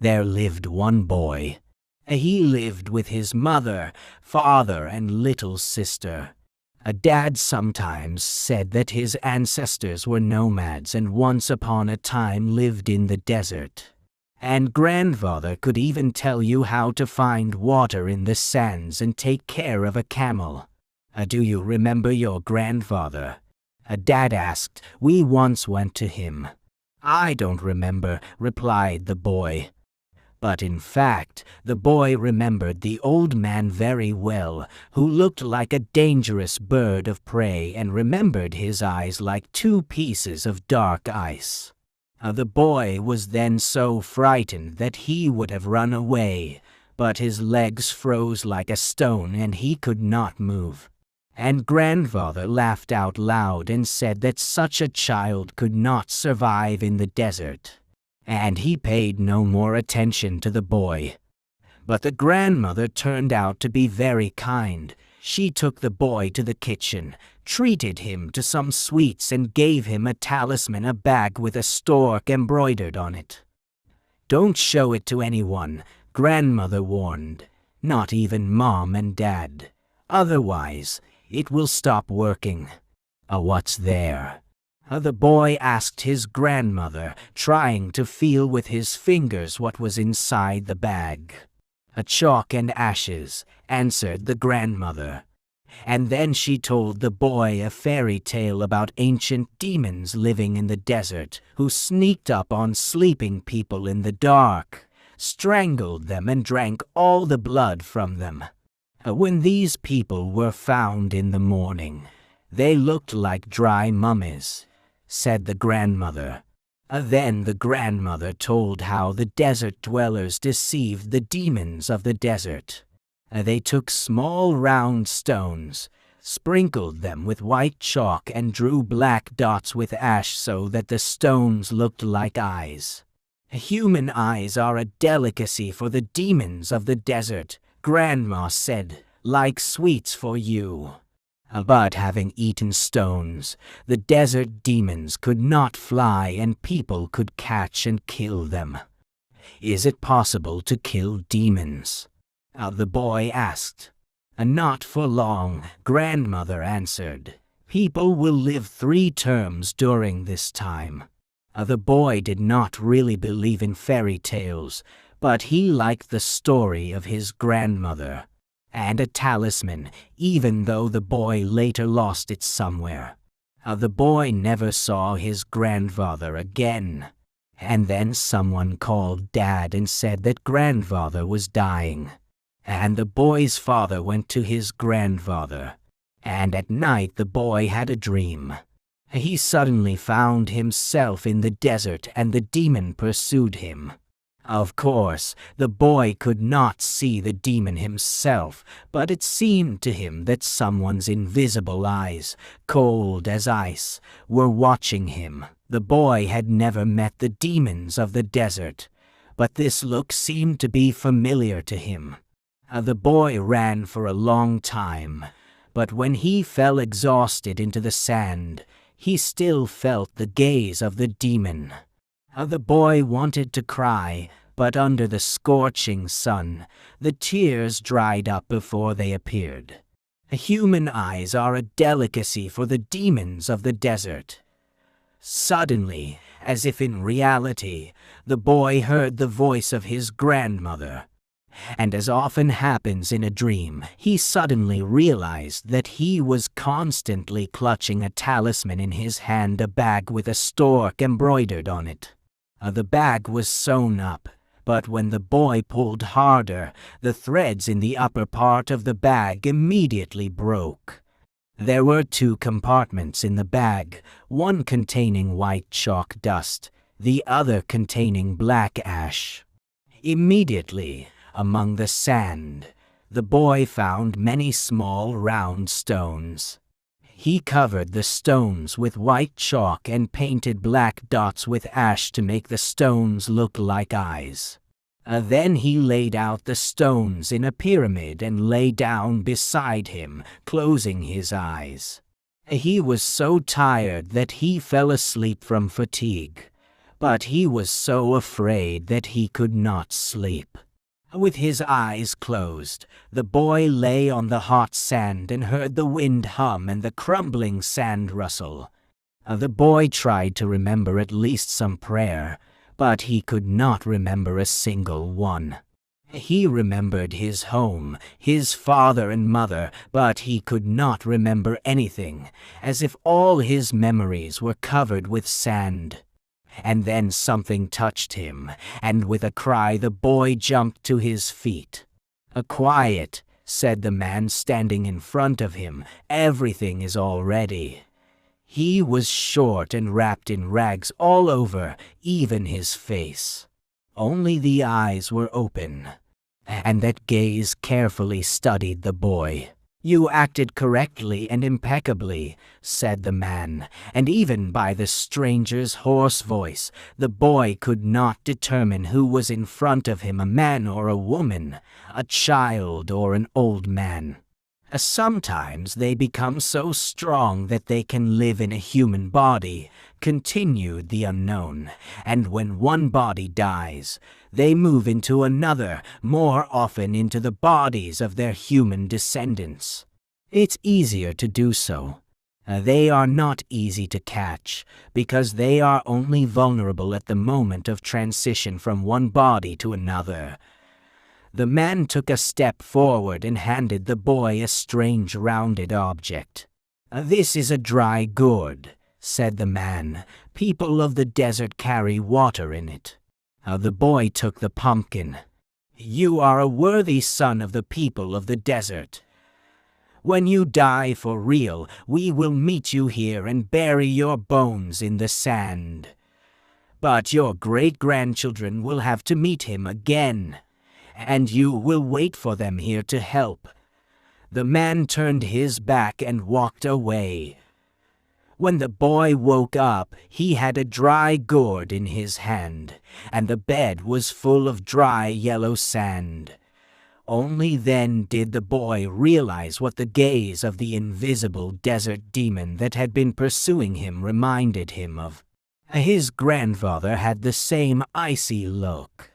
There lived one boy. He lived with his mother, father, and little sister. Dad sometimes said that his ancestors were nomads and once upon a time lived in the desert. And grandfather could even tell you how to find water in the sands and take care of a camel. Do you remember your grandfather? Dad asked. We once went to him. I don't remember, replied the boy. But in fact, the boy remembered the old man very well, who looked like a dangerous bird of prey and remembered his eyes like two pieces of dark ice. The boy was then so frightened that he would have run away, but his legs froze like a stone and he could not move. And grandfather laughed out loud and said that such a child could not survive in the desert. And he paid no more attention to the boy. But the grandmother turned out to be very kind. She took the boy to the kitchen, treated him to some sweets, and gave him a talisman, a bag with a stork embroidered on it. Don't show it to anyone, grandmother warned. Not even mom and dad. Otherwise, it will stop working. What's there? The boy asked his grandmother, trying to feel with his fingers what was inside the bag. Chalk and ashes, answered the grandmother. And then she told the boy a fairy tale about ancient demons living in the desert, who sneaked up on sleeping people in the dark, strangled them and drank all the blood from them. When these people were found in the morning, they looked like dry mummies, said the grandmother. Then the grandmother told how the desert dwellers deceived the demons of the desert. They took small round stones, sprinkled them with white chalk, and drew black dots with ash so that the stones looked like eyes. Human eyes are a delicacy for the demons of the desert, Grandma said, like sweets for you. But having eaten stones, the desert demons could not fly and people could catch and kill them. Is it possible to kill demons? The boy asked. Not for long, grandmother answered. People will live 3 terms during this time. The boy did not really believe in fairy tales, but he liked the story of his grandmother. And a talisman, even though the boy later lost it somewhere. The boy never saw his grandfather again. And then someone called Dad and said that grandfather was dying. And the boy's father went to his grandfather. And at night the boy had a dream. He suddenly found himself in the desert and the demon pursued him. Of course, the boy could not see the demon himself, but it seemed to him that someone's invisible eyes, cold as ice, were watching him. The boy had never met the demons of the desert, but this look seemed to be familiar to him. The boy ran for a long time, but when he fell exhausted into the sand, he still felt the gaze of the demon. The boy wanted to cry, but under the scorching sun, the tears dried up before they appeared. Human eyes are a delicacy for the demons of the desert. Suddenly, as if in reality, the boy heard the voice of his grandmother. And as often happens in a dream, he suddenly realized that he was constantly clutching a talisman in his hand, a bag with a stork embroidered on it. The bag was sewn up, but when the boy pulled harder, the threads in the upper part of the bag immediately broke. There were 2 compartments in the bag, one containing white chalk dust, the other containing black ash. Immediately, among the sand, the boy found many small round stones. He covered the stones with white chalk and painted black dots with ash to make the stones look like eyes. Then he laid out the stones in a pyramid and lay down beside him, closing his eyes. He was so tired that he fell asleep from fatigue. but he was so afraid that he could not sleep. With his eyes closed, the boy lay on the hot sand and heard the wind hum and the crumbling sand rustle. The boy tried to remember at least some prayer, but he could not remember a single one. He remembered his home, his father and mother, but he could not remember anything, as if all his memories were covered with sand. And then something touched him, and with a cry the boy jumped to his feet. "Quiet," said the man standing in front of him. "Everything is all ready." He was short and wrapped in rags all over, even his face. Only the eyes were open, and that gaze carefully studied the boy. "You acted correctly and impeccably," said the man, and even by the stranger's hoarse voice, the boy could not determine who was in front of him, a man or a woman, a child or an old man. "Sometimes they become so strong that they can live in a human body," continued the unknown, "and when one body dies, they move into another, more often into the bodies of their human descendants. It's easier to do so. They are not easy to catch, because they are only vulnerable at the moment of transition from one body to another." The man took a step forward and handed the boy a strange rounded object. "This is a dry gourd," said the man. "People of the desert carry water in it." The boy took the pumpkin. "You are a worthy son of the people of the desert. When you die for real, we will meet you here and bury your bones in the sand. But your great-grandchildren will have to meet him again, and you will wait for them here to help." The man turned his back and walked away. When the boy woke up, he had a dry gourd in his hand, and the bed was full of dry yellow sand. Only then did the boy realize what the gaze of the invisible desert demon that had been pursuing him reminded him of. His grandfather had the same icy look.